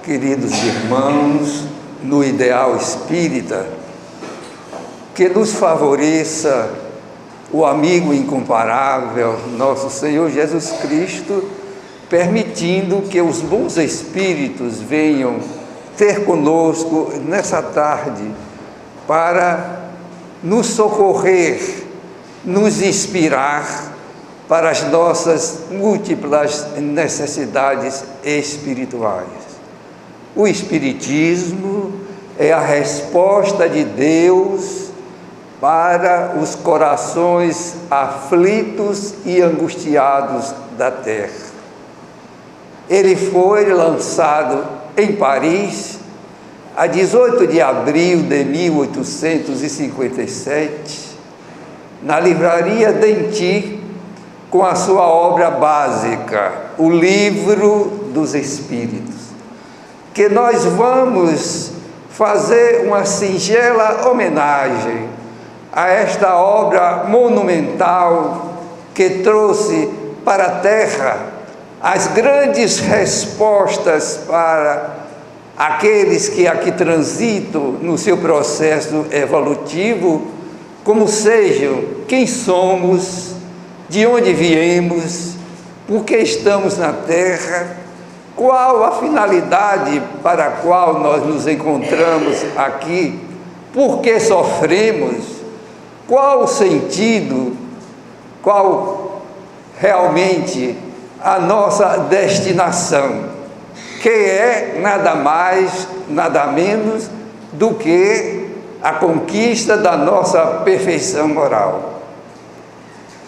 queridos irmãos, no ideal espírita, que nos favoreça o amigo incomparável, nosso Senhor Jesus Cristo, permitindo que os bons espíritos venham ter conosco nessa tarde para nos socorrer, nos inspirar para as nossas múltiplas necessidades espirituais. O Espiritismo é a resposta de Deus para os corações aflitos e angustiados da terra. Ele foi lançado em Paris a 18 de abril de 1857, na livraria Denty, com a sua obra básica, o Livro dos Espíritos, que nós vamos fazer uma singela homenagem a esta obra monumental que trouxe para a Terra as grandes respostas para aqueles que aqui transitam no seu processo evolutivo, como sejam, quem somos, de onde viemos, por que estamos na Terra, qual a finalidade para a qual nós nos encontramos aqui, por que sofremos, qual o sentido, qual realmente a nossa destinação, que é nada mais, nada menos do que a conquista da nossa perfeição moral.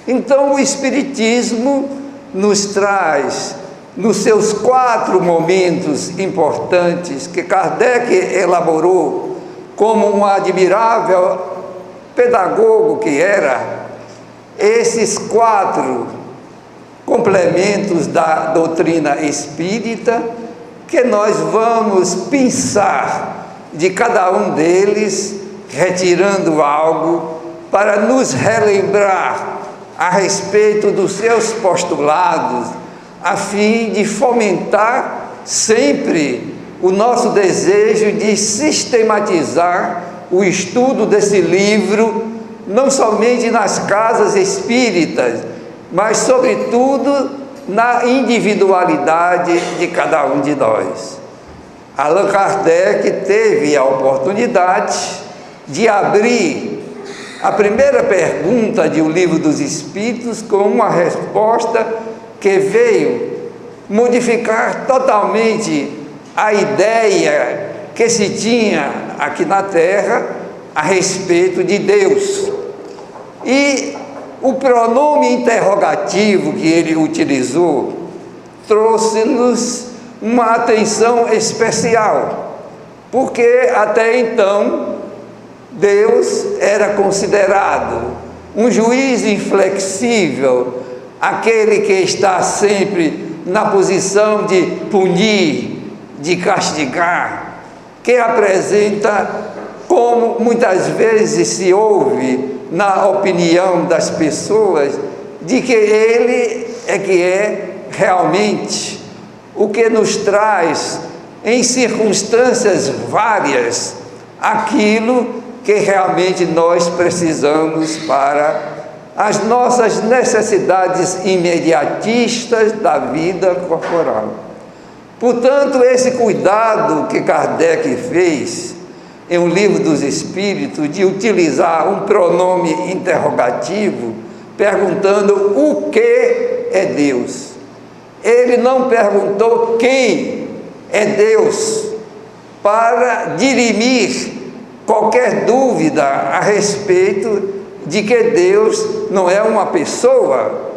Então o Espiritismo nos traz, nos seus 4 momentos importantes que Kardec elaborou como um admirável pedagogo que era, esses 4 complementos da doutrina espírita, que nós vamos pensar de cada um deles, retirando algo para nos relembrar a respeito dos seus postulados, a fim de fomentar sempre o nosso desejo de sistematizar o estudo desse livro, não somente nas casas espíritas, mas sobretudo na individualidade de cada um de nós. Allan Kardec teve a oportunidade de abrir a primeira pergunta de O Livro dos Espíritos com uma resposta que veio modificar totalmente a ideia que se tinha aqui na Terra a respeito de Deus. E o pronome interrogativo que ele utilizou trouxe-nos uma atenção especial, porque até então Deus era considerado um juiz inflexível, aquele que está sempre na posição de punir, de castigar, que apresenta, como muitas vezes se ouve na opinião das pessoas, de que ele é que é realmente o que nos traz em circunstâncias várias aquilo que realmente nós precisamos para as nossas necessidades imediatistas da vida corporal. Portanto, esse cuidado que Kardec fez em O Livro dos Espíritos, de utilizar um pronome interrogativo, perguntando o que é Deus. Ele não perguntou quem é Deus, para dirimir qualquer dúvida a respeito de que Deus não é uma pessoa,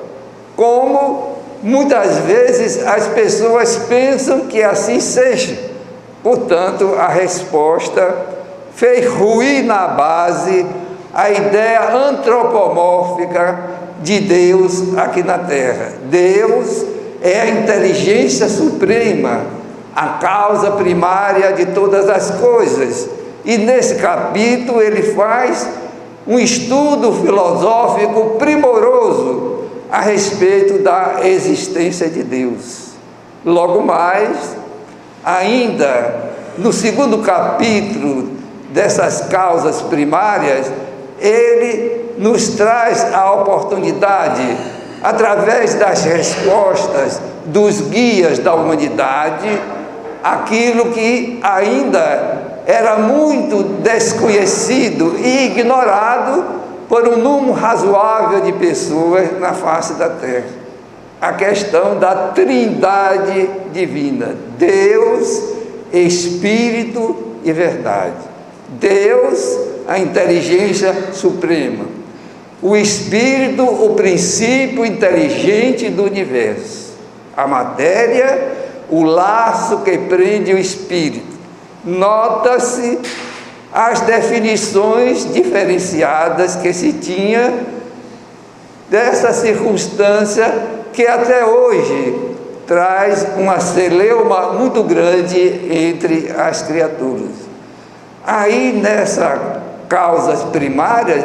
como muitas vezes as pessoas pensam que assim seja. Portanto, a resposta fez ruir na base a ideia antropomórfica de Deus aqui na Terra. Deus é a inteligência suprema, a causa primária de todas as coisas. E nesse capítulo ele faz um estudo filosófico primoroso a respeito da existência de Deus. Logo mais, ainda no segundo capítulo dessas causas primárias, ele nos traz a oportunidade, através das respostas dos guias da humanidade, aquilo que ainda era muito desconhecido e ignorado por um número razoável de pessoas na face da terra. A questão da trindade divina: Deus, Espírito e verdade. Deus, a inteligência suprema. O Espírito, o princípio inteligente do universo. A matéria, o laço que prende o Espírito. Nota-se as definições diferenciadas que se tinha dessa circunstância que até hoje traz uma celeuma muito grande entre as criaturas. Aí, nessas causas primárias,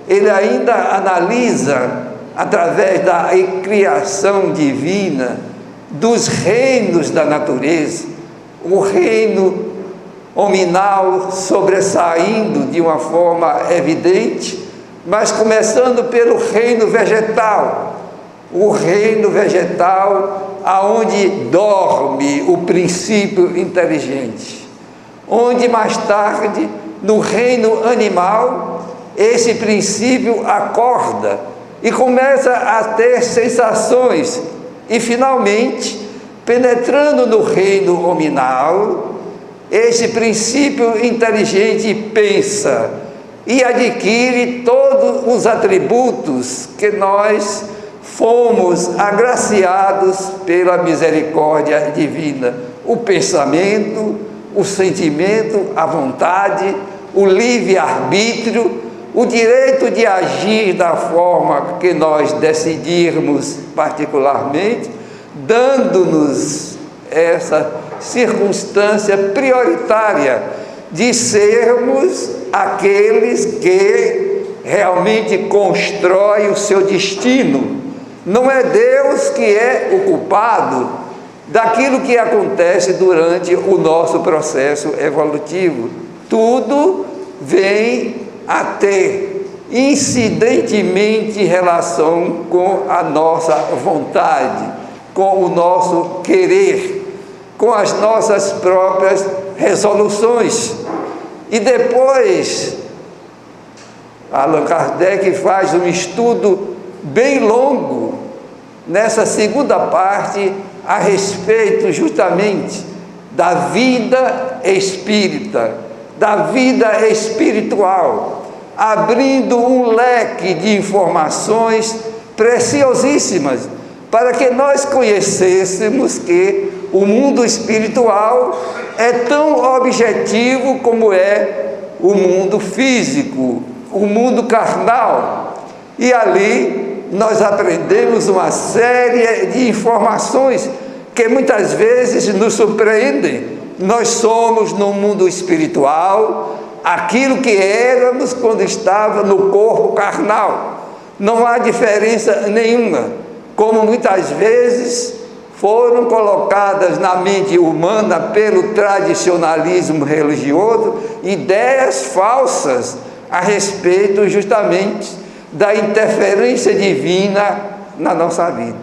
ele ainda analisa, através da criação divina, dos reinos da natureza, o reino hominal sobressaindo de uma forma evidente, mas começando pelo reino vegetal. O reino vegetal, aonde dorme o princípio inteligente, onde mais tarde, no reino animal, esse princípio acorda e começa a ter sensações, e finalmente, penetrando no reino hominal, esse princípio inteligente pensa e adquire todos os atributos que nós fomos agraciados pela misericórdia divina: o pensamento, o sentimento, a vontade, o livre-arbítrio, o direito de agir da forma que nós decidirmos particularmente, dando-nos essa circunstância prioritária de sermos aqueles que realmente constroem o seu destino. Não é Deus que é o culpado daquilo que acontece durante o nosso processo evolutivo. Tudo vem a ter incidentemente relação com a nossa vontade, com o nosso querer, com as nossas próprias resoluções. E depois, Allan Kardec faz um estudo bem longo, nessa segunda parte, a respeito justamente da vida espírita, da vida espiritual, abrindo um leque de informações preciosíssimas, para que nós conhecêssemos que o mundo espiritual é tão objetivo como é o mundo físico, o mundo carnal. E ali nós aprendemos uma série de informações que muitas vezes nos surpreendem. Nós somos no mundo espiritual aquilo que éramos quando estava no corpo carnal. Não há diferença nenhuma, como muitas vezes foram colocadas na mente humana pelo tradicionalismo religioso ideias falsas a respeito justamente da interferência divina na nossa vida.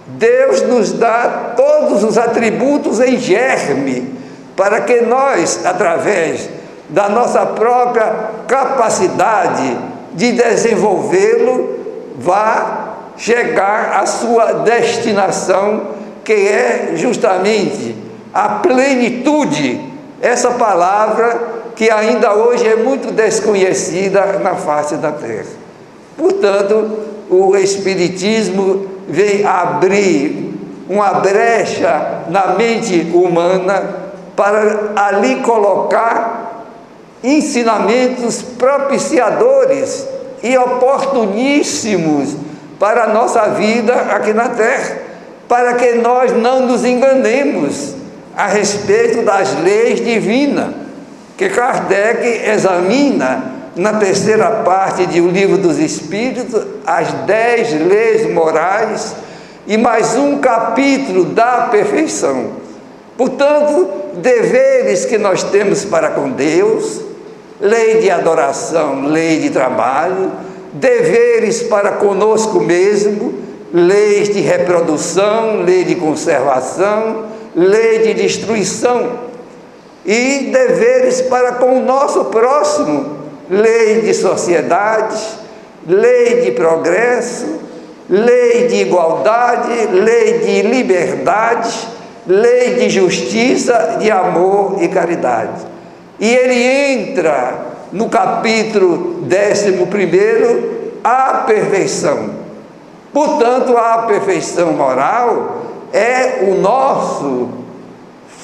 Deus nos dá todos os atributos em germe, para que nós, através da nossa própria capacidade de desenvolvê-lo, vá chegar à sua destinação, que é justamente a plenitude, essa palavra que ainda hoje é muito desconhecida na face da terra. Portanto, o Espiritismo vem abrir uma brecha na mente humana para ali colocar ensinamentos propiciadores e oportuníssimos para a nossa vida aqui na terra, para que nós não nos enganemos a respeito das leis divinas, que Kardec examina na terceira parte de O Livro dos Espíritos, as 10 leis morais, e mais um capítulo da perfeição. Portanto, deveres que nós temos para com Deus, lei de adoração, lei de trabalho, deveres para conosco mesmo, leis de reprodução, lei de conservação, lei de destruição, e deveres para com o nosso próximo, lei de sociedade, lei de progresso, lei de igualdade, lei de liberdade, lei de justiça, de amor e caridade. E ele entra no capítulo 11, a perfeição. Portanto, a perfeição moral é o nosso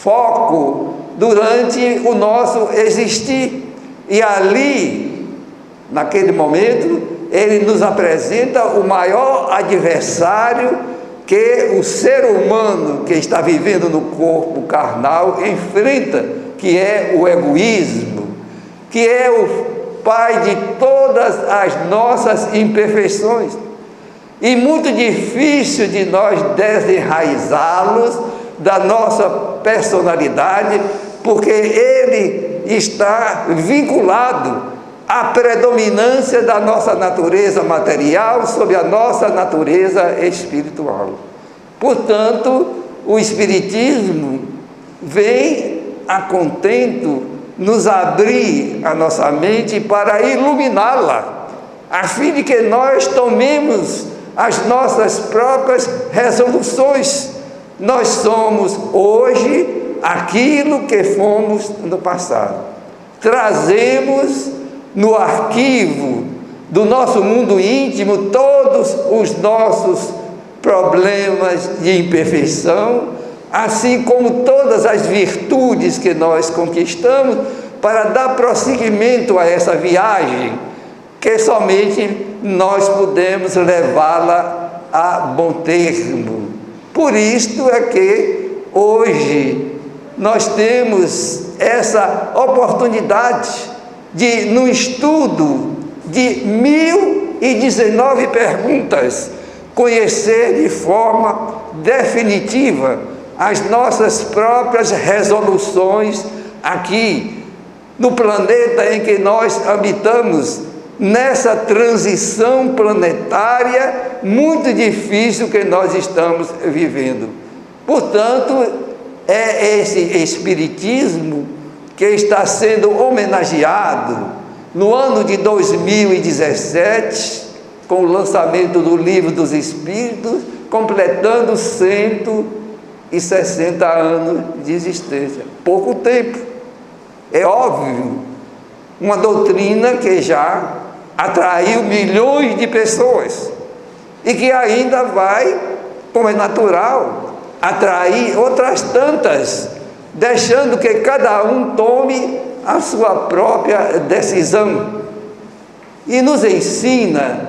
foco durante o nosso existir. E ali, naquele momento, ele nos apresenta o maior adversário que o ser humano que está vivendo no corpo carnal enfrenta, que é o egoísmo, que é o pai de todas as nossas imperfeições. E muito difícil de nós desenraizá-los da nossa personalidade, porque ele está vinculado à predominância da nossa natureza material sobre a nossa natureza espiritual. Portanto, o Espiritismo vem a contento nos abrir a nossa mente para iluminá-la, a fim de que nós tomemos as nossas próprias resoluções. Nós somos hoje aquilo que fomos no passado. Trazemos no arquivo do nosso mundo íntimo todos os nossos problemas de imperfeição, assim como todas as virtudes que nós conquistamos, para dar prosseguimento a essa viagem, que somente nós podemos levá-la a bom termo. Por isto é que hoje nós temos essa oportunidade de, no estudo de 1019 perguntas, conhecer de forma definitiva as nossas próprias resoluções aqui no planeta em que nós habitamos, nessa transição planetária muito difícil que nós estamos vivendo. Portanto, é esse Espiritismo que está sendo homenageado no ano de 2017, com o lançamento do Livro dos Espíritos, completando 160 anos de existência. Pouco tempo. É óbvio, uma doutrina que já atraiu milhões de pessoas e que ainda vai, como é natural, atrair outras tantas, deixando que cada um tome a sua própria decisão. E nos ensina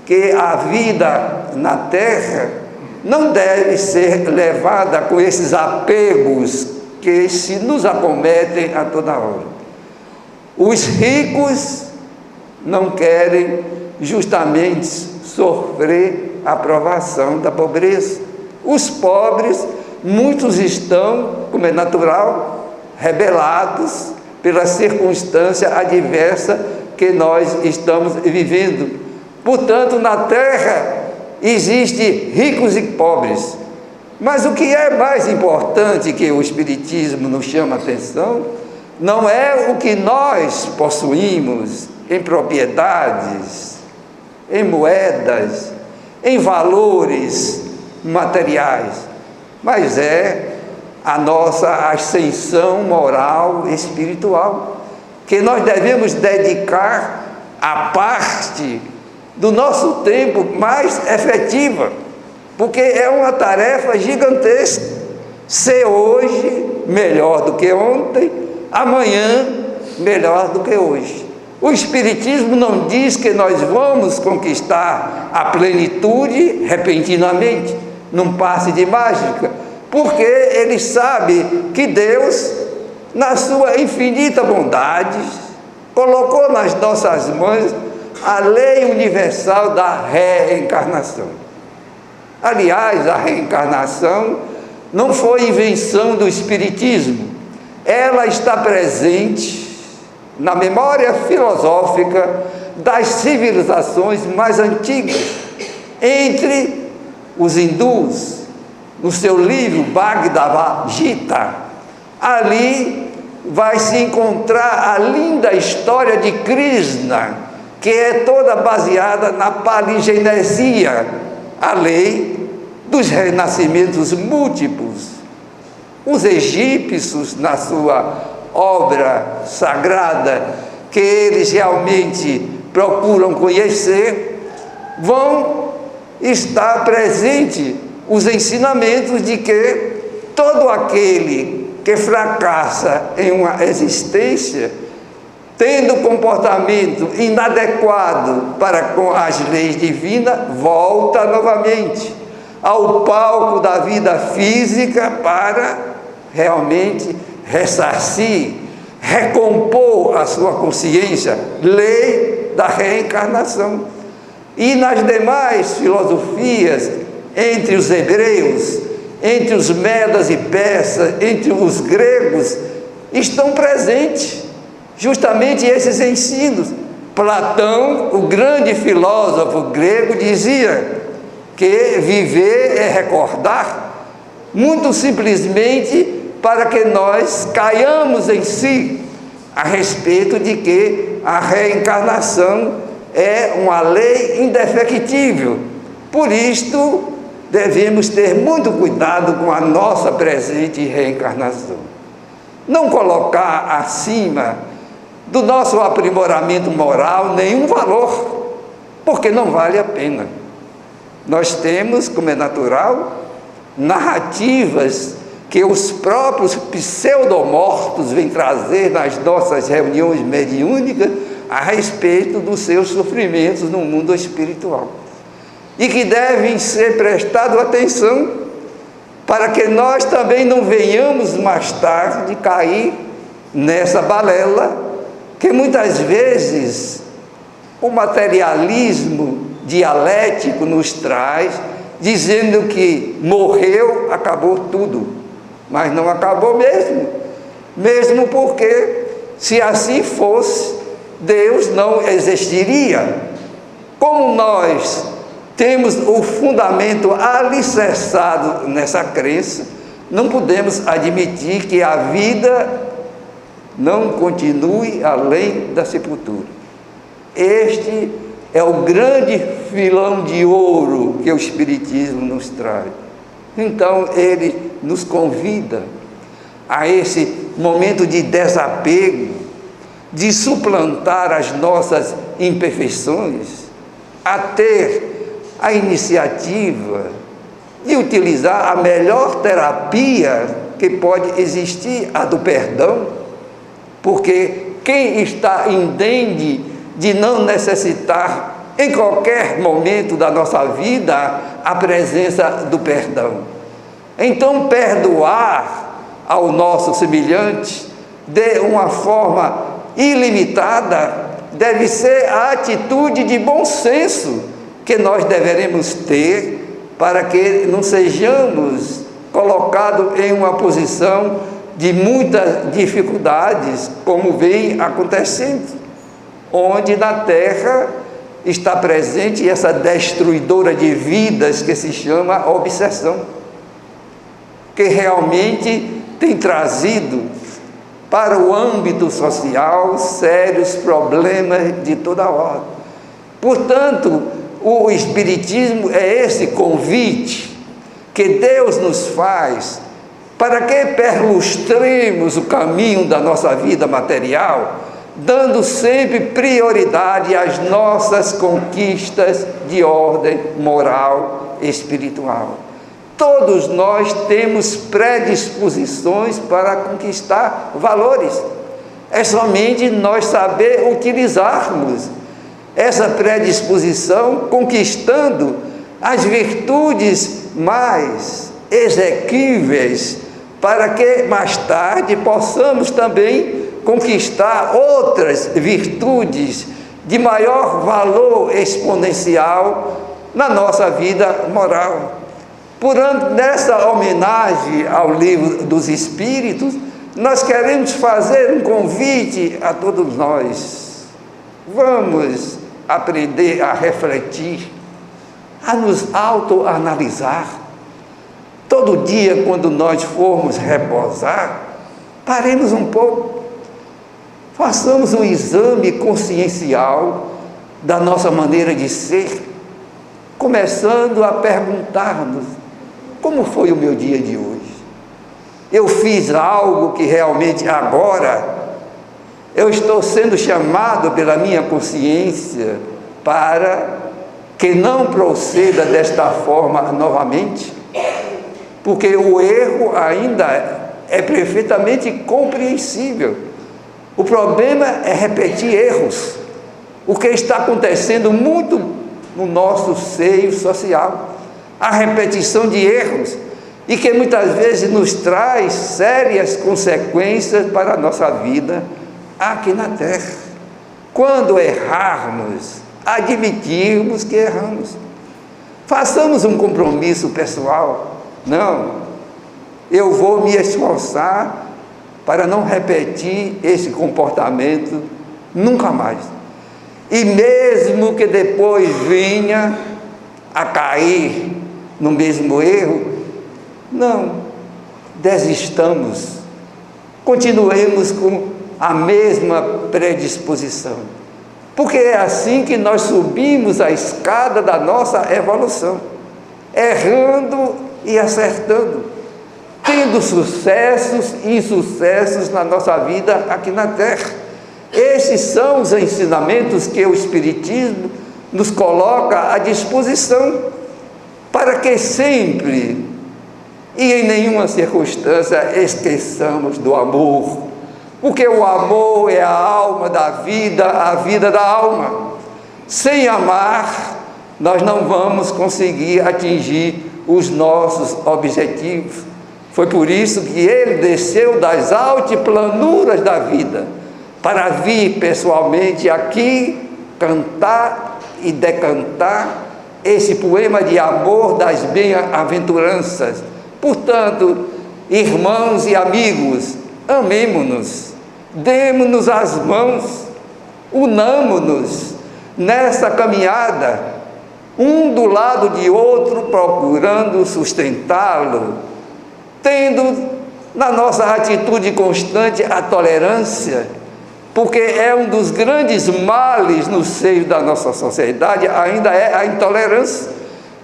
que a vida na Terra não deve ser levada com esses apegos que se nos acometem a toda hora. Os ricos não querem justamente sofrer a provação da pobreza. Os pobres, muitos estão, como é natural, rebelados pela circunstância adversa que nós estamos vivendo. Portanto, na Terra existem ricos e pobres. Mas o que é mais importante que o Espiritismo nos chama a atenção não é o que nós possuímos em propriedades, em moedas, em valores materiais, mas é a nossa ascensão moral e espiritual, que nós devemos dedicar a parte do nosso tempo mais efetiva, porque é uma tarefa gigantesca. Ser hoje melhor do que ontem, amanhã melhor do que hoje. O Espiritismo não diz que nós vamos conquistar a plenitude repentinamente, num passe de mágica, porque ele sabe que Deus, na sua infinita bondade, colocou nas nossas mãos a lei universal da reencarnação. Aliás, a reencarnação não foi invenção do Espiritismo. ela está presente na memória filosófica das civilizações mais antigas. Entre os hindus, no seu livro Bhagavad Gita, ali vai se encontrar a linda história de Krishna, que é toda baseada na paligenesia, a lei dos renascimentos múltiplos. Os egípcios, na sua obra sagrada, que eles realmente procuram conhecer, vão estar presente os ensinamentos de que todo aquele que fracassa em uma existência, tendo comportamento inadequado para com as leis divinas, volta novamente ao palco da vida física para realmente ressarcir, recompor a sua consciência, lei da reencarnação. E nas demais filosofias, entre os hebreus, entre os medas e persas, entre os gregos, estão presentes justamente esses ensinos. Platão, o grande filósofo grego, dizia que viver é recordar, muito simplesmente para que nós caiamos em si a respeito de que a reencarnação é uma lei indefectível. Por isto, devemos ter muito cuidado com a nossa presente reencarnação. Não colocar acima do nosso aprimoramento moral nenhum valor, porque não vale a pena. Nós temos, como é natural, narrativas que os próprios pseudomortos vêm trazer nas nossas reuniões mediúnicas a respeito dos seus sofrimentos no mundo espiritual, e que devem ser prestados atenção para que nós também não venhamos mais tarde cair nessa balela que muitas vezes o materialismo dialético nos traz, dizendo que morreu, acabou tudo. Mas não acabou mesmo porque, se assim fosse, Deus não existiria. Como nós temos o fundamento alicerçado nessa crença, não podemos admitir que a vida não continue além da sepultura. Este é o grande filão de ouro que o Espiritismo nos traz. Então, ele nos convida a esse momento de desapego, de suplantar as nossas imperfeições, a ter a iniciativa de utilizar a melhor terapia que pode existir, a do perdão, porque quem está indene de não necessitar em qualquer momento da nossa vida a presença do perdão. Então, perdoar ao nosso semelhante de uma forma ilimitada deve ser a atitude de bom senso que nós deveremos ter para que não sejamos colocados em uma posição de muitas dificuldades, como vem acontecendo, onde na Terra está presente essa destruidora de vidas que se chama obsessão, que realmente tem trazido para o âmbito social sérios problemas de toda ordem. Portanto, o Espiritismo é esse convite que Deus nos faz para que perlustremos o caminho da nossa vida material, dando sempre prioridade às nossas conquistas de ordem moral e espiritual. Todos nós temos predisposições para conquistar valores. É somente nós saber utilizarmos essa predisposição, conquistando as virtudes mais exequíveis, para que mais tarde possamos também conquistar outras virtudes de maior valor exponencial na nossa vida moral. Nessa homenagem ao Livro dos Espíritos, nós queremos fazer um convite a todos nós. Vamos aprender a refletir, a nos autoanalisar. Todo dia, quando nós formos repousar, paremos um pouco, façamos um exame consciencial da nossa maneira de ser, começando a perguntar-nos: como foi o meu dia de hoje? Eu fiz algo que realmente agora eu estou sendo chamado pela minha consciência para que não proceda desta forma novamente? Porque o erro ainda é perfeitamente compreensível. O problema é repetir erros, o que está acontecendo muito no nosso seio social, a repetição de erros, e que muitas vezes nos traz sérias consequências para a nossa vida aqui na Terra. Quando errarmos, admitirmos que erramos. Façamos um compromisso pessoal. Não, eu vou me esforçar para não repetir esse comportamento nunca mais. E mesmo que depois venha a cair no mesmo erro, não desistamos, continuemos com a mesma predisposição, porque é assim que nós subimos a escada da nossa evolução, errando e acertando, tendo sucessos e insucessos na nossa vida aqui na Terra. Esses são os ensinamentos que o Espiritismo nos coloca à disposição, para que sempre e em nenhuma circunstância esqueçamos do amor, porque o amor é a alma da vida, a vida da alma. Sem amar, nós não vamos conseguir atingir os nossos objetivos. Foi por isso que ele desceu das altiplanuras da vida, para vir pessoalmente aqui cantar e decantar esse poema de amor das bem-aventuranças. Portanto, irmãos e amigos, amemo-nos, demo-nos as mãos, unamo-nos nessa caminhada, um do lado de outro, procurando sustentá-lo, tendo na nossa atitude constante a tolerância, porque é um dos grandes males no seio da nossa sociedade, ainda é a intolerância.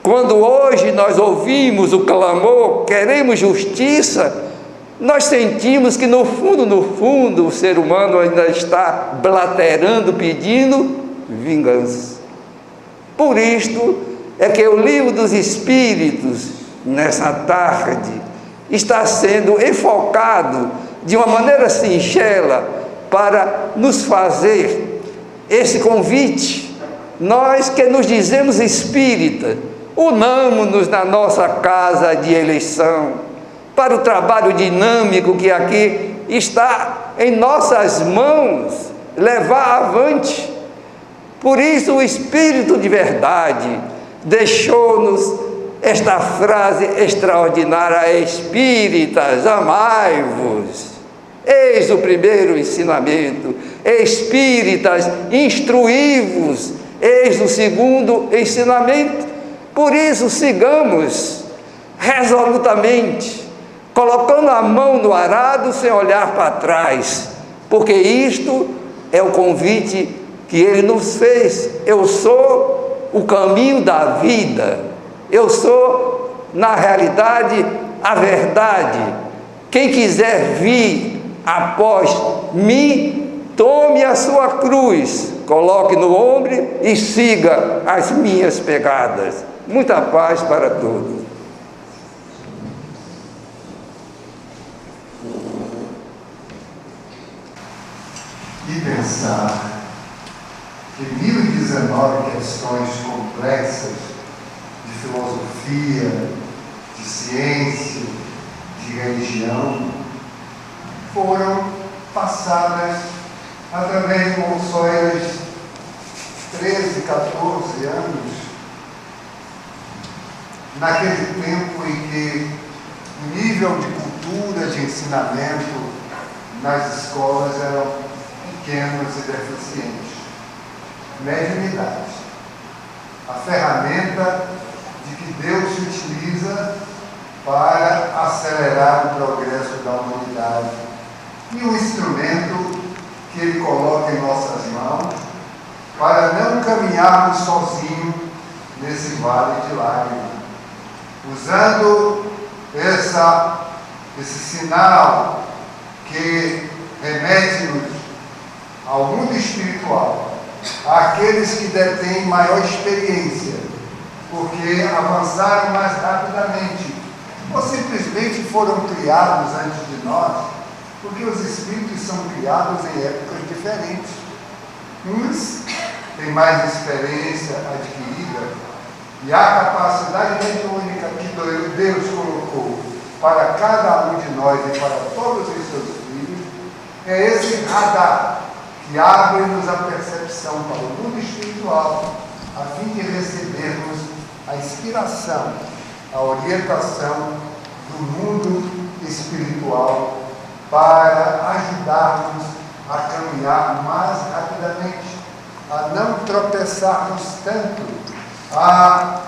Quando hoje nós ouvimos o clamor, queremos justiça, nós sentimos que no fundo, o ser humano ainda está blaterando, pedindo vingança. Por isto é que o Livro dos Espíritos, nessa tarde, está sendo enfocado de uma maneira singela para nos fazer esse convite. Nós que nos dizemos espírita, unamo-nos na nossa casa de eleição, para o trabalho dinâmico que aqui está em nossas mãos, levar avante. Por isso o Espírito de verdade deixou-nos esta frase extraordinária: espíritas, amai-vos. Eis o primeiro ensinamento. Espíritas, instruí-vos. Eis o segundo ensinamento. Por isso, sigamos resolutamente, colocando a mão no arado sem olhar para trás, porque isto é o convite que ele nos fez. Eu sou o caminho da vida, eu sou, na realidade, a verdade. Quem quiser vir após mim, tome a sua cruz, coloque no ombro e siga as minhas pegadas. Muita paz para todos. E pensar que 1019 questões complexas de filosofia, de ciência, de religião foram passadas através de moções de 13, 14 anos, naquele tempo em que o nível de cultura, de ensinamento nas escolas eram pequenos e deficientes. Mediunidade. A ferramenta de que Deus se utiliza para acelerar o progresso da humanidade e um instrumento que Ele coloca em nossas mãos para não caminharmos sozinhos nesse vale de lágrimas, usando esse sinal que remete-nos ao mundo espiritual, àqueles que detêm maior experiência, porque avançaram mais rapidamente, ou simplesmente foram criados antes de nós, porque os espíritos são criados em épocas diferentes. Uns têm mais experiência adquirida e a capacidade mediúnica que Deus colocou para cada um de nós e para todos os seus filhos é esse radar que abre-nos a percepção para o mundo espiritual, a fim de recebermos a inspiração, a orientação do mundo espiritual para ajudarmos a caminhar mais rapidamente, a não tropeçarmos tanto, a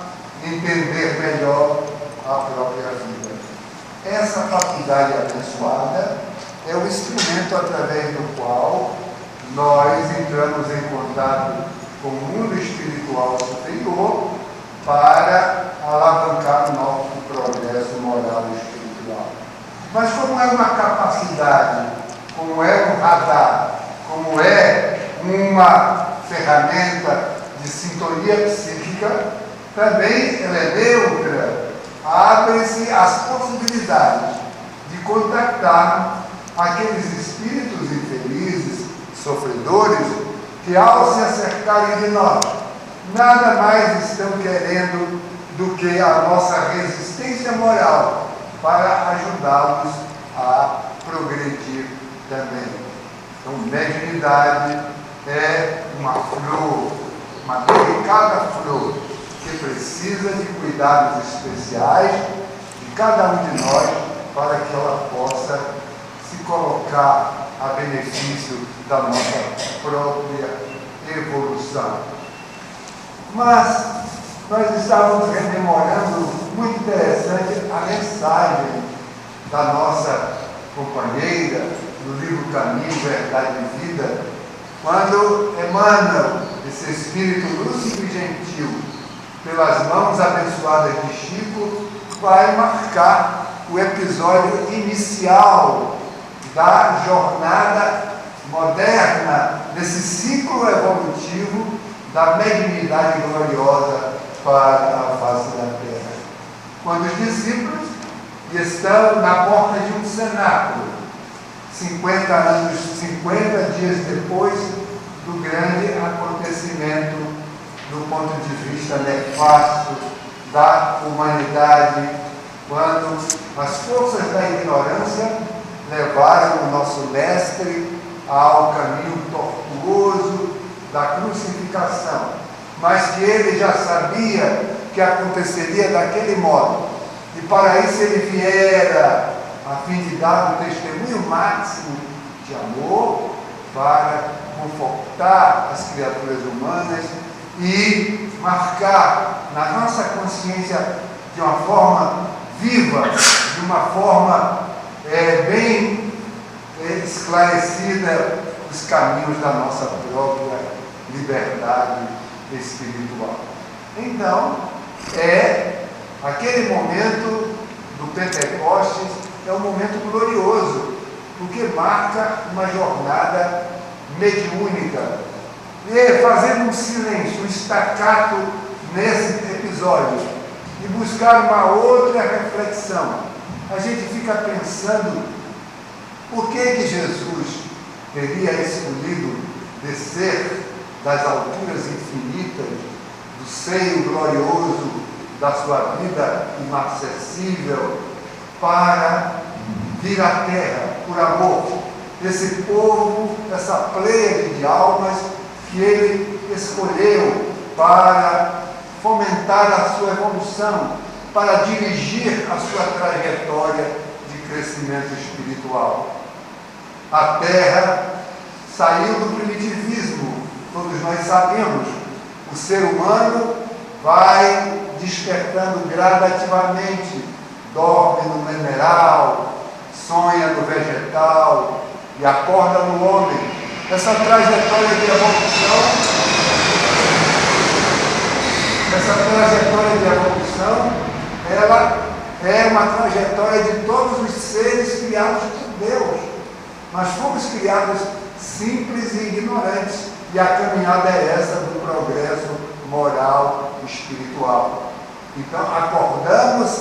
entender melhor a própria vida. Essa faculdade abençoada é o instrumento através do qual nós entramos em contato com o mundo espiritual superior para alavancar o nosso progresso moral e espiritual. Mas como é uma capacidade, como é um radar, como é uma ferramenta de sintonia psíquica, também ela é neutra, abre-se as possibilidades de contactar aqueles espíritos infelizes, sofredores, que ao se acercarem de nós, nada mais estão querendo do que a nossa resistência moral para ajudá-los a progredir também. Então, mediunidade é uma flor, uma delicada flor, que precisa de cuidados especiais de cada um de nós para que ela possa se colocar a benefício da nossa própria evolução. Mas nós estávamos rememorando, muito interessante, a mensagem da nossa companheira do livro Caminho, Verdade e Vida, quando Emmanuel, esse espírito lúcido e gentil, pelas mãos abençoadas de Chico, vai marcar o episódio inicial da jornada moderna, desse ciclo evolutivo da mediunidade gloriosa para a face da Terra. Quando os discípulos estão na porta de um cenáculo, 50 dias depois do grande acontecimento, do ponto de vista nefasto da humanidade, quando as forças da ignorância levaram o nosso mestre ao caminho tortuoso da crucificação, mas que ele já sabia que aconteceria daquele modo, e para isso ele viera a fim de dar o testemunho máximo de amor para confortar as criaturas humanas e marcar na nossa consciência de uma forma viva, de uma forma bem esclarecida os caminhos da nossa própria liberdade espiritual. Então, aquele momento do Pentecostes é um momento glorioso, porque marca uma jornada mediúnica. E fazendo um silêncio, um staccato nesse episódio, e buscar uma outra reflexão, a gente fica pensando por que Jesus teria escolhido descer das alturas infinitas, do seio glorioso da sua vida inacessível, para vir à terra por amor. Esse povo, essa pleiade de almas que ele escolheu para fomentar a sua evolução, para dirigir a sua trajetória de crescimento espiritual. A terra saiu do primitivismo, todos nós sabemos. O ser humano vai despertando gradativamente, dorme no mineral, sonha no vegetal e acorda no homem. Essa trajetória de evolução, ela é uma trajetória de todos os seres criados por Deus. Nós fomos criados simples e ignorantes, e a caminhada é essa do progresso moral e espiritual. Então, acordamos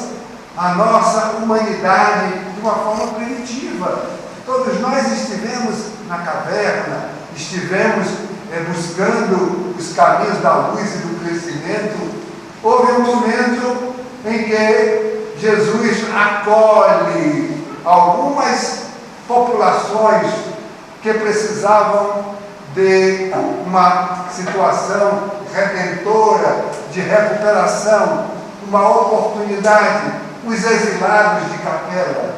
a nossa humanidade de uma forma primitiva. Todos nós estivemos na caverna, estivemos buscando os caminhos da luz e do crescimento. Houve um momento em que Jesus acolhe algumas populações que precisavam de uma situação redentora, de recuperação, uma oportunidade, os exilados de Capela,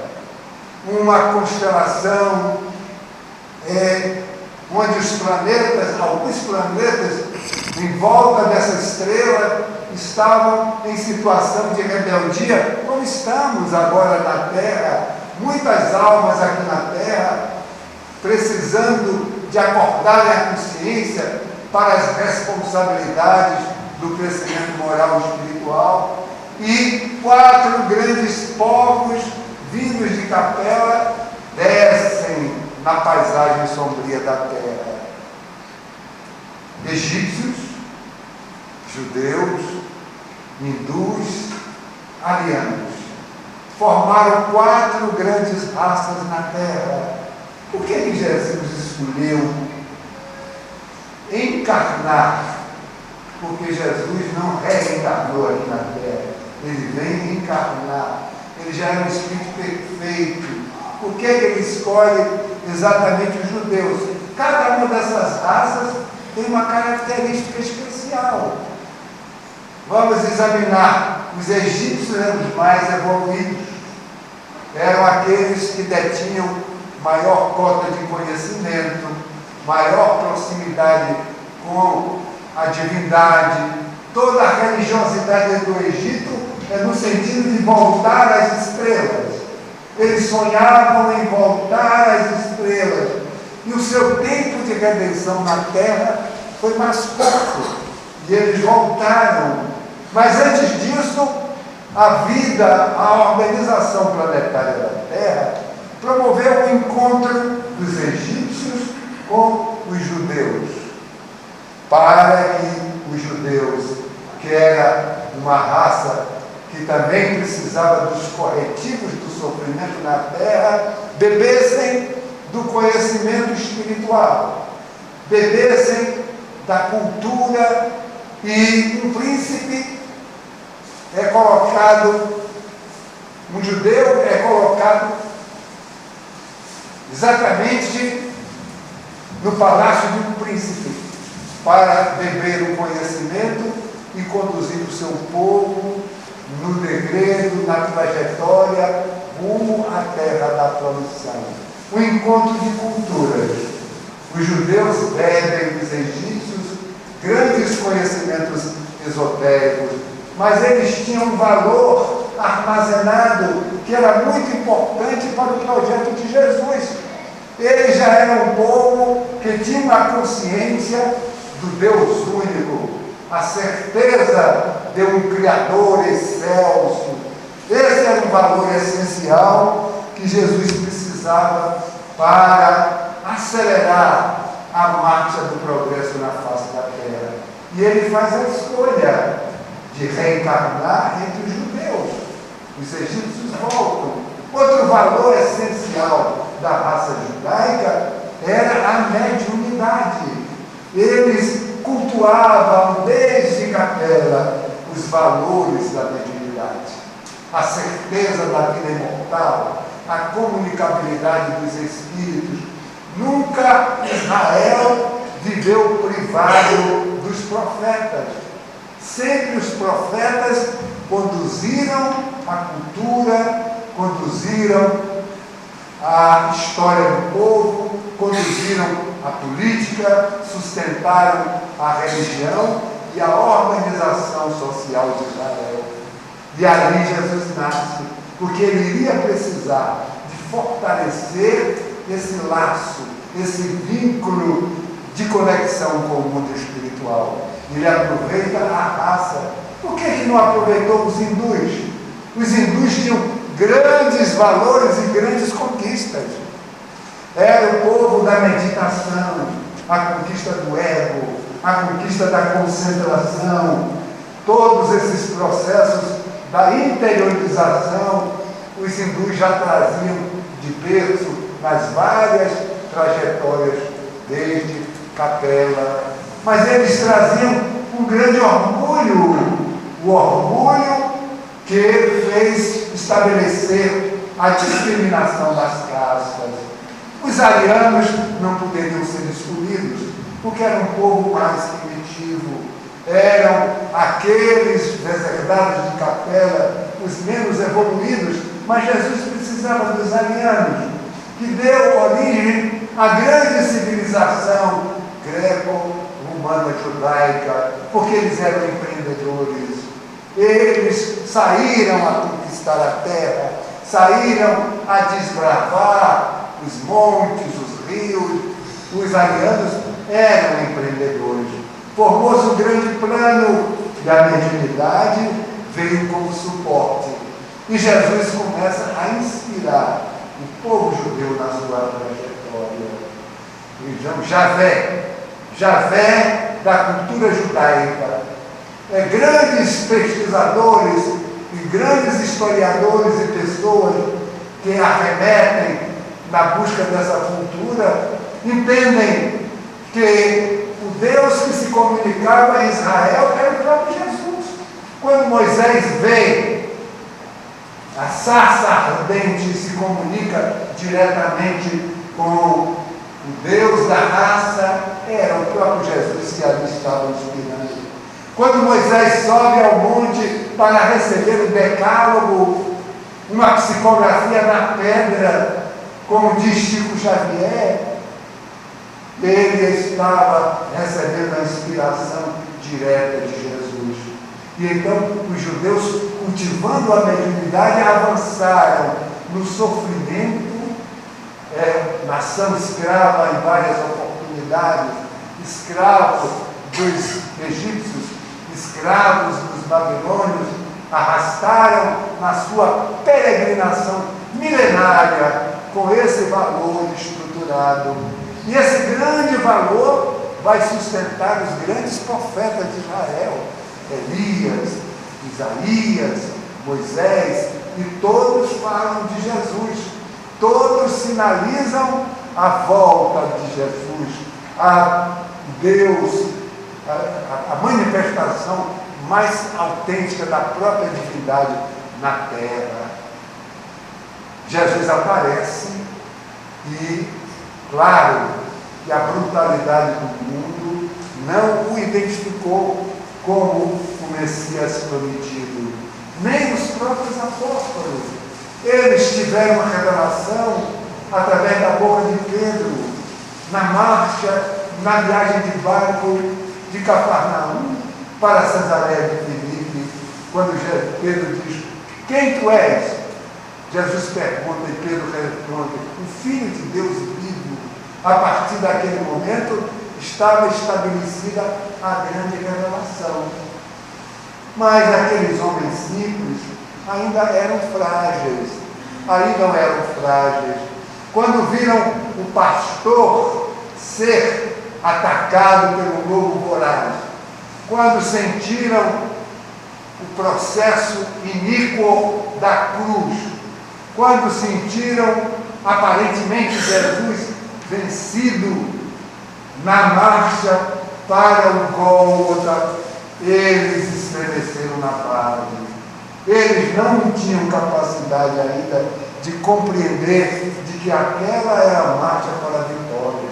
uma constelação onde os planetas, alguns planetas em volta dessa estrela estavam em situação de rebeldia, como estamos agora na Terra, muitas almas aqui na Terra, precisando de acordarem a consciência para as responsabilidades do crescimento moral e espiritual, e 4 grandes povos vindos de Capela descem na paisagem sombria da terra. Egípcios, judeus, hindus, arianos. Formaram 4 grandes raças na terra. Por que Jesus escolheu encarnar? Porque Jesus não reencarnou aqui na terra. Ele vem encarnar. Ele já é um Espírito perfeito. Por que ele escolhe exatamente os judeus? Cada uma dessas raças tem uma característica especial. Vamos examinar. Os egípcios eram os mais evoluídos. Eram aqueles que detinham maior cota de conhecimento, maior proximidade com a divindade. Toda a religiosidade do Egito é no sentido de voltar às estrelas. Eles sonhavam em voltar às estrelas. E o seu tempo de redenção na terra foi mais curto. E eles voltaram. Mas antes disso, a vida, a organização planetária da Terra, promoveu o encontro dos egípcios com os judeus. Para que os judeus, que era uma raça que também precisava dos corretivos do sofrimento na terra, bebessem do conhecimento espiritual, bebessem da cultura, e um príncipe é colocado, um judeu é colocado exatamente no palácio de um príncipe, para beber o conhecimento e conduzir o seu povo no degredo, na trajetória rumo à terra da promissão. O encontro de culturas. Os judeus bebem dos egípcios grandes conhecimentos esotéricos, mas eles tinham um valor armazenado que era muito importante para o projeto de Jesus. Eles já eram um povo que tinha uma consciência do Deus único, a certeza de um Criador excelso. Esse era um valor essencial que Jesus precisava para acelerar a marcha do progresso na face da terra. E ele faz a escolha de reencarnar entre os judeus. Os egípcios voltam. Outro valor essencial da raça judaica era a mediunidade. Eles cultuavam desde Capela os valores da mediunidade, a certeza da vida imortal, a comunicabilidade dos espíritos. Nunca Israel viveu privado dos profetas. Sempre os profetas conduziram a cultura, conduziram a história do povo, conduziram a política, sustentaram a religião e a organização social de Israel. E ali Jesus nasce, porque ele iria precisar de fortalecer esse laço, esse vínculo de conexão com o mundo espiritual. Ele aproveita a raça. Por que não aproveitou os hindus? Os hindus tinham grandes valores e grandes conquistas. Era o povo da meditação, a conquista do ego, a conquista da concentração, todos esses processos da interiorização, os hindus já traziam de berço nas várias trajetórias, desde Capela, mas eles traziam um grande orgulho, o orgulho que fez estabelecer a discriminação das castas. Os arianos não poderiam ser excluídos, porque era um povo mais primitivo, eram aqueles deserdados de Capela, os menos evoluídos, mas Jesus precisava dos arianos, que deu origem à grande civilização greco-romana judaica, porque eles eram empreendedores. Eles saíram a conquistar a terra, saíram a desbravar os montes, os rios. Os arianos eram empreendedores. Formou-se um grande plano e a mediunidade veio como suporte. E Jesus começa a inspirar o povo judeu na sua trajetória. Então, Javé da cultura judaica. Grandes pesquisadores e grandes historiadores e pessoas que arremetem na busca dessa cultura entendem que o Deus que se comunicava em Israel era o próprio Jesus. Quando Moisés vê a sarça ardente e se comunica diretamente com o Deus da raça, era o próprio Jesus que ali estava inspirando. Quando Moisés sobe ao monte para receber o decálogo, uma psicografia na pedra, como diz Chico Xavier, ele estava recebendo a inspiração direta de Jesus. E então os judeus, cultivando a mediunidade, avançaram no sofrimento, nação escrava em várias oportunidades, escravos dos egípcios, escravos dos babilônios, arrastaram na sua peregrinação milenária com esse valor estruturado. E esse grande valor vai sustentar os grandes profetas de Israel, Elias, Isaías, Moisés, e todos falam de Jesus, todos sinalizam a volta de Jesus, a Deus, a manifestação mais autêntica da própria divindade na terra. Jesus aparece e, claro, que a brutalidade do mundo não o identificou como o Messias prometido, nem os próprios apóstolos. Eles tiveram uma revelação através da boca de Pedro, na marcha, na viagem de barco de Cafarnaum para Cesaré de Filipe, quando Pedro diz: quem tu és? Jesus pergunta e Pedro responde: o Filho de Deus vivo. A partir daquele momento estava estabelecida a grande revelação. Mas aqueles homens simples ainda eram frágeis, Quando viram o pastor ser atacado pelo lobo voraz, quando sentiram o processo iníquo da cruz, quando sentiram aparentemente Jesus vencido na marcha para o Gólgota, eles estremeceram na base. Eles não tinham capacidade ainda de compreender de que aquela era a marcha para a vitória.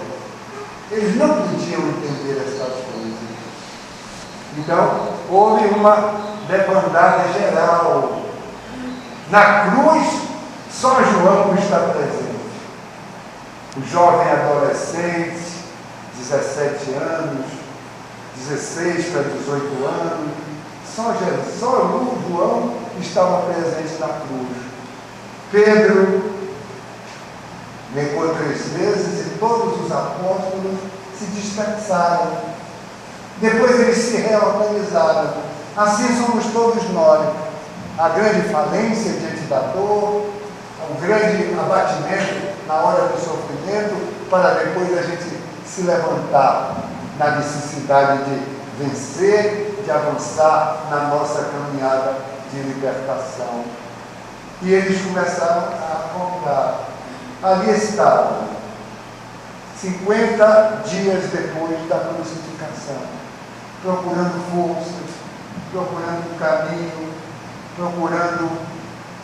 Eles não podiam entender essas coisas. Então, houve uma debandada geral. Na cruz, só João está presente. O jovem adolescente, 17 anos, 16 para 18 anos, só João estava presente na cruz. Pedro negou 3 vezes e todos os apóstolos se dispersaram. Depois eles se reorganizaram. Assim somos todos nós. A grande falência diante da dor, o grande abatimento na hora do sofrimento, para depois a gente se levantar na necessidade de vencer, de avançar na nossa caminhada de libertação. E eles começaram a acordar. Ali estavam, 50 dias depois da crucificação, procurando forças, procurando um caminho, procurando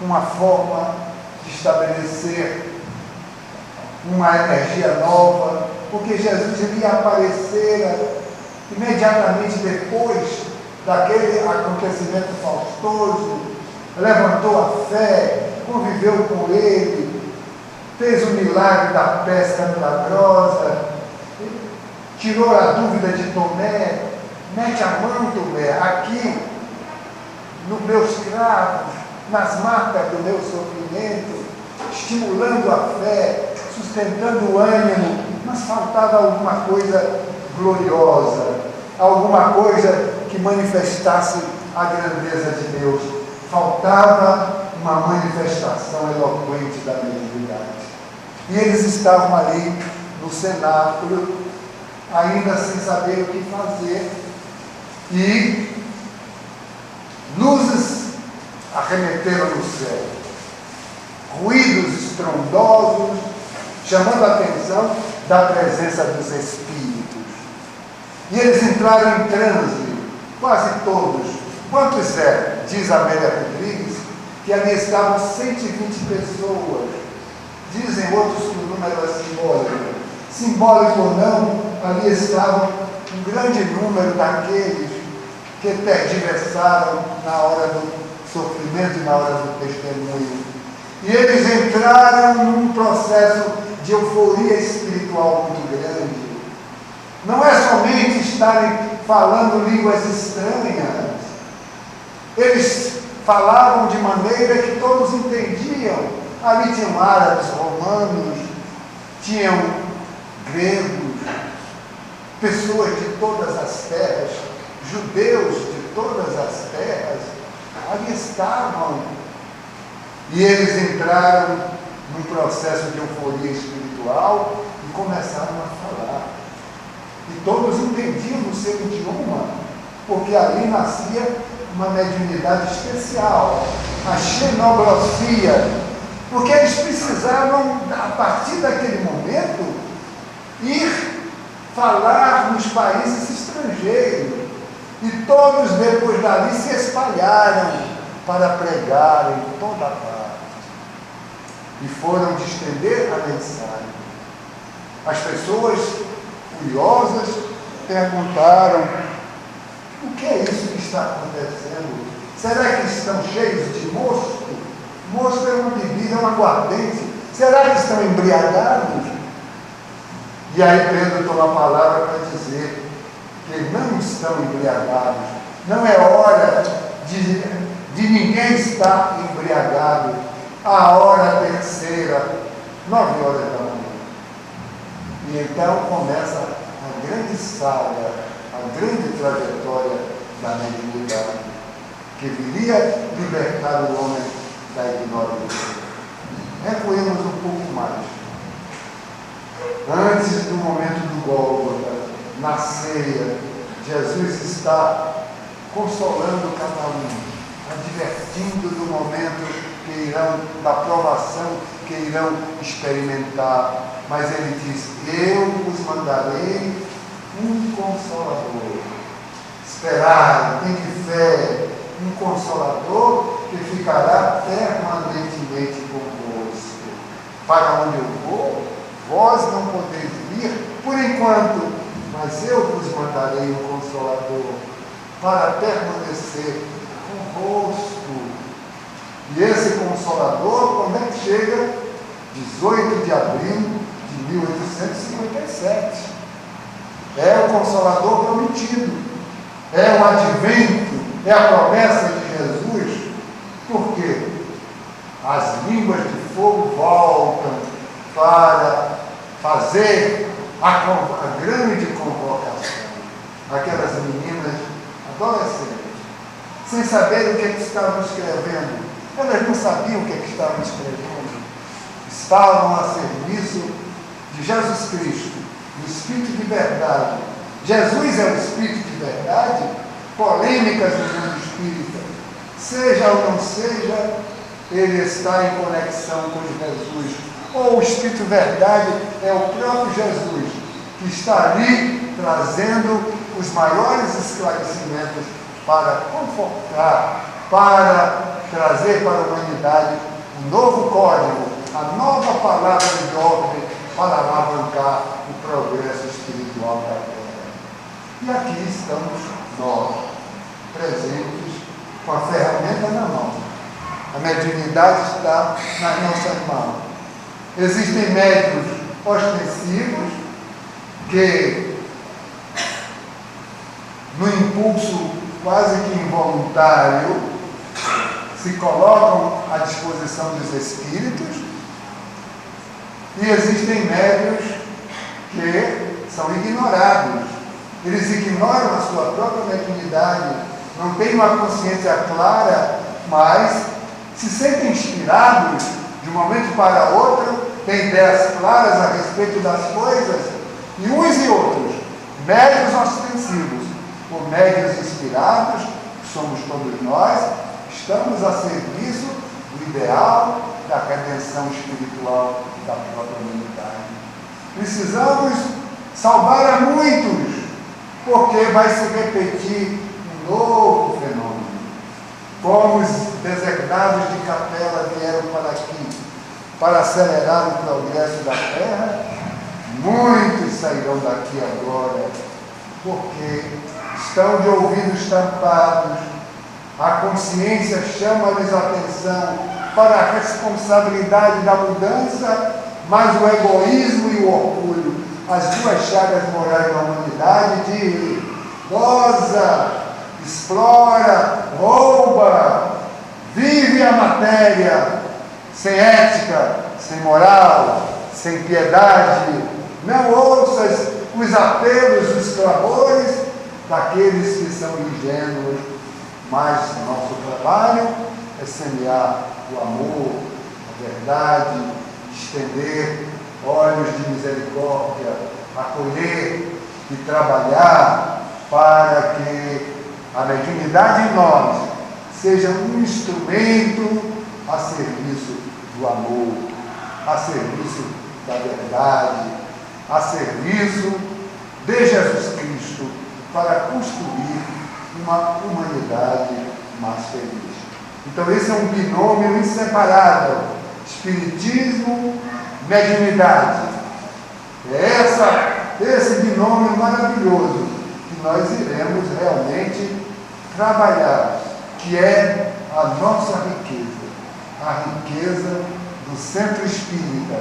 uma forma de estabelecer uma energia nova, porque Jesus iria aparecer imediatamente depois daquele acontecimento faustoso, levantou a fé, conviveu com ele, fez o milagre da pesca milagrosa, tirou a dúvida de Tomé, mete a mão, Tomé, aqui nos meus cravos, nas marcas do meu sofrimento, estimulando a fé, sustentando o ânimo, mas faltava alguma coisa gloriosa, alguma coisa que manifestasse a grandeza de Deus. Faltava uma manifestação eloquente da mediunidade. E eles estavam ali no cenáculo, ainda sem saber o que fazer, e luzes arremeteram no céu, ruídos estrondosos, chamando a atenção da presença dos espíritos. E eles entraram em transe, quase todos. Quantos eram? Diz Amélia Rodrigues, que ali estavam 120 pessoas. Dizem outros que o número é simbólico. Simbólico ou não, ali estavam um grande número daqueles que tergiversaram na hora do sofrimento e na hora do testemunho. E eles entraram num processo de euforia espiritual muito grande. Não é somente estarem falando línguas estranhas. Eles falavam de maneira que todos entendiam. Ali tinham árabes, romanos, tinham gregos, pessoas de todas as terras, judeus de todas as terras, ali estavam. E eles entraram num processo de euforia espiritual e começaram a falar. E todos entendiam o seu idioma, porque ali nascia uma mediunidade especial, a xenoglossia, porque eles precisavam, a partir daquele momento, ir falar nos países estrangeiros. E todos depois dali se espalharam para pregar em toda parte. E foram distender a mensagem. As pessoas curiosas perguntaram: o que é isso que está acontecendo? Será que estão cheios de mosto? Mosto é uma bebida, é um aguardente. Será que estão embriagados? E aí Pedro toma a palavra para dizer que não estão embriagados. Não é hora de ninguém estar embriagado. A hora terceira, 9 horas da manhã. E então começa a grande saga, a grande trajetória da mediunidade, que viria libertar o homem da ignorância. Recuemos um pouco mais. Antes do momento do Gólgota, na ceia, Jesus está consolando cada um, advertindo do momento que irão, da provação que irão experimentar. Mas ele diz: eu vos mandarei um Consolador. Esperai, tem fé, um Consolador que ficará permanentemente convosco. Para onde eu vou, vós não podeis vir por enquanto, mas eu vos mandarei um Consolador para permanecer convosco. E esse Consolador, quando é que chega? 18 de abril de 1857. É o Consolador prometido, é o advento, é a promessa de Jesus. Por quê? As línguas de fogo voltam para fazer a grande convocação. Aquelas meninas adolescentes, sem saber o que estavam escrevendo, elas não sabiam o que estavam escrevendo, estavam a serviço de Jesus Cristo, do Espírito de verdade. Jesus é o Espírito de verdade. Polêmicas no mundo espírita, seja ou não seja, ele está em conexão com Jesus, ou o Espírito verdade é o próprio Jesus, que está ali trazendo os maiores esclarecimentos para confortar, para trazer para a humanidade um novo código, a nova palavra de ordem para alavancar o progresso espiritual da Terra. E aqui estamos nós, presentes, com a ferramenta na mão. A mediunidade está nas nossas mãos. Existem médiuns ostensivos que, no impulso quase que involuntário, se colocam à disposição dos espíritos, e existem médiuns que são ignorados. Eles ignoram a sua própria mediunidade, não têm uma consciência clara, mas se sentem inspirados de um momento para outro, têm ideias claras a respeito das coisas, e uns e outros, médiuns ostensivos, ou médiuns inspirados, que somos todos nós, estamos a serviço do ideal da redenção espiritual da própria humanidade. Precisamos salvar a muitos, porque vai se repetir um novo fenômeno. Como os deserdados de Capela vieram para aqui para acelerar o progresso da Terra, muitos sairão daqui agora, porque estão de ouvidos tampados, a consciência chama-lhes a atenção para a responsabilidade da mudança, mas o egoísmo e o orgulho, as duas chagas morais da humanidade, de goza, explora, rouba, vive a matéria, sem ética, sem moral, sem piedade. Não ouças os apelos, os clamores daqueles que são ingênuos, mas nosso trabalho é semear o amor, a verdade, estender olhos de misericórdia, acolher e trabalhar para que a mediunidade em nós seja um instrumento a serviço do amor, a serviço da verdade, a serviço de Jesus Cristo, para construir uma humanidade mais feliz. Então esse é um binômio inseparável, espiritismo, mediunidade. É esse binômio maravilhoso que nós iremos realmente trabalhar, que é a nossa riqueza, a riqueza do centro espírita.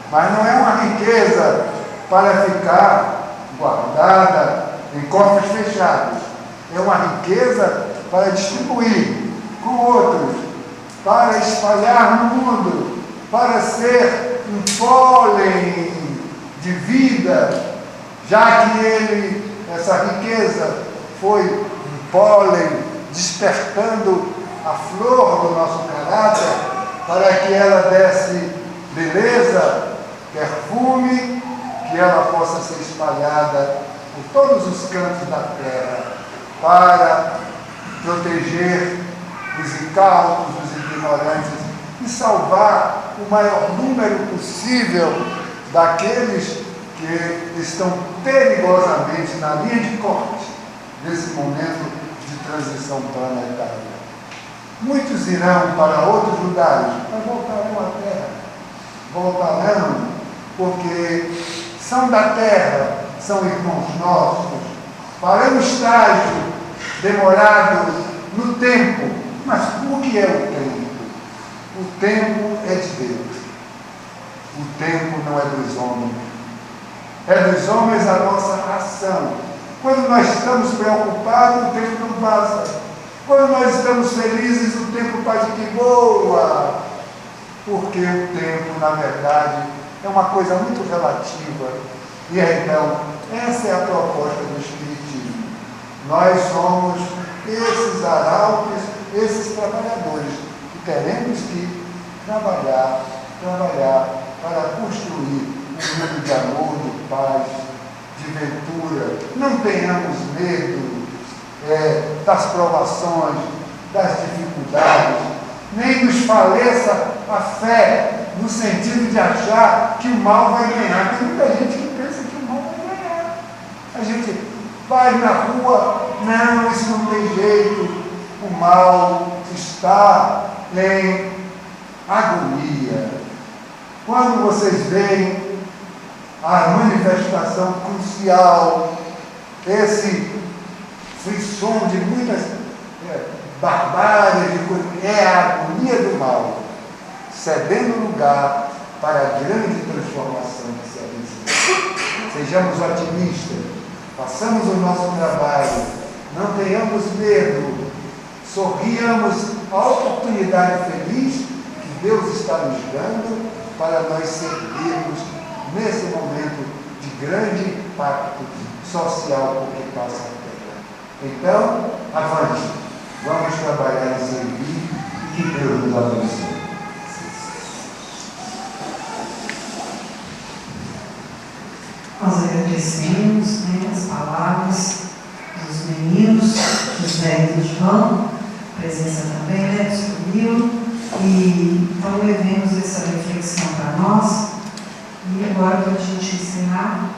Mas não é uma riqueza para ficar guardada em cofres fechados. É uma riqueza para distribuir com outros, para espalhar no mundo, para ser um pólen de vida, já que essa riqueza foi um pólen despertando a flor do nosso caráter, para que ela desse beleza, perfume, que ela possa ser espalhada por todos os cantos da terra, para proteger os incautos, os ignorantes, e salvar o maior número possível daqueles que estão perigosamente na linha de corte nesse momento de transição planetária. Muitos irão para outros lugares, mas voltarão à Terra. Voltarão porque são da Terra, são irmãos nossos, para um estágio demorado no tempo. Mas o que é o tempo? O tempo é de Deus. O tempo não é dos homens. É dos homens a nossa ação. Quando nós estamos preocupados, o tempo não passa. Quando nós estamos felizes, o tempo passa de boa. Porque o tempo, na verdade, é uma coisa muito relativa. E então, essa é a proposta do Espiritismo. Nós somos esses arautos, esses trabalhadores, que teremos que trabalhar para construir um mundo de amor, de paz, de ventura. Não tenhamos medo das provações, das dificuldades, nem nos faleça a fé, no sentido de achar que o mal vai ganhar. Tem muita gente que pensa que o mal vai ganhar. A gente vai na rua, não, isso não tem jeito, o mal está em agonia. Quando vocês veem a manifestação crucial, esse frisson de muitas barbáries, é a agonia do mal, cedendo lugar para a grande transformação que se avizinha. Sejamos otimistas, façamos o nosso trabalho, não tenhamos medo, sorriamos a oportunidade feliz que Deus está nos dando para nós servirmos nesse momento de grande impacto social por que passa a Terra. Então, avante, vamos trabalhar e servir, e que Deus nos abençoe. Nós agradecemos as palavras dos meninos, dos velhos de João, a presença também do Camilo, e então levemos essa reflexão para nós. E agora, para a gente encerrar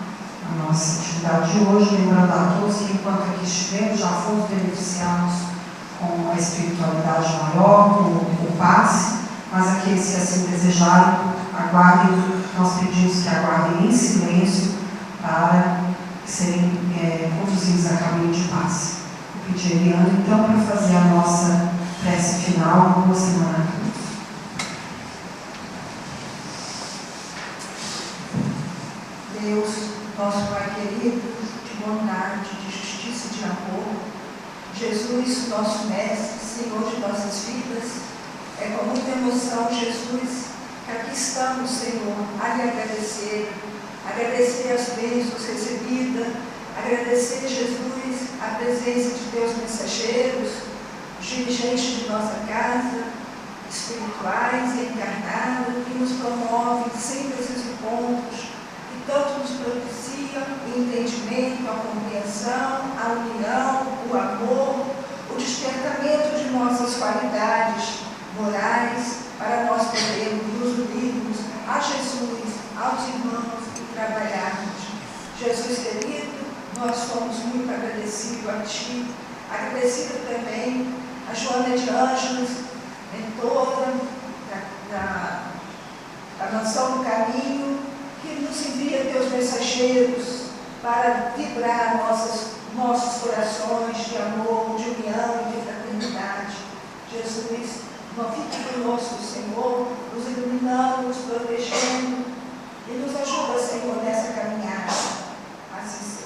a nossa atividade de hoje, lembrando a todos que enquanto aqui estivemos, já fomos beneficiados com a espiritualidade maior, com o passe, mas aqueles que assim desejarem, aguardem, nós pedimos que aguardem em silêncio para serem conduzidos a caminho de paz. Eu pedi a Eliana, então, para fazer a nossa prece final. Boa semana a todos. Deus, nosso Pai querido, de bondade, de justiça e de amor, Jesus, nosso Mestre, Senhor de nossas vidas, é com muita emoção, Jesus, que aqui estamos, Senhor, a lhe agradecer as bênçãos recebidas, agradecer, Jesus, a presença de Deus mensageiros, dirigentes de nossa casa, espirituais e encarnados, que nos promovem sempre esses encontros, que tanto nos propiciam o entendimento, a compreensão, a união, o amor, o despertamento de nossas qualidades morais, para nós podermos nos unirmos a Jesus, aos irmãos e trabalharmos. Jesus querido, nós somos muito agradecidos a Ti, agradecido também a Joana de Ângeles, mentora da Mansão do Caminho, que nos envia Teus mensageiros para vibrar nossos corações de amor, de união e de fraternidade. Jesus, não fique conosco, Senhor, nos iluminando, nos protegendo e nos ajuda, Senhor, nessa caminhada. Assim seja.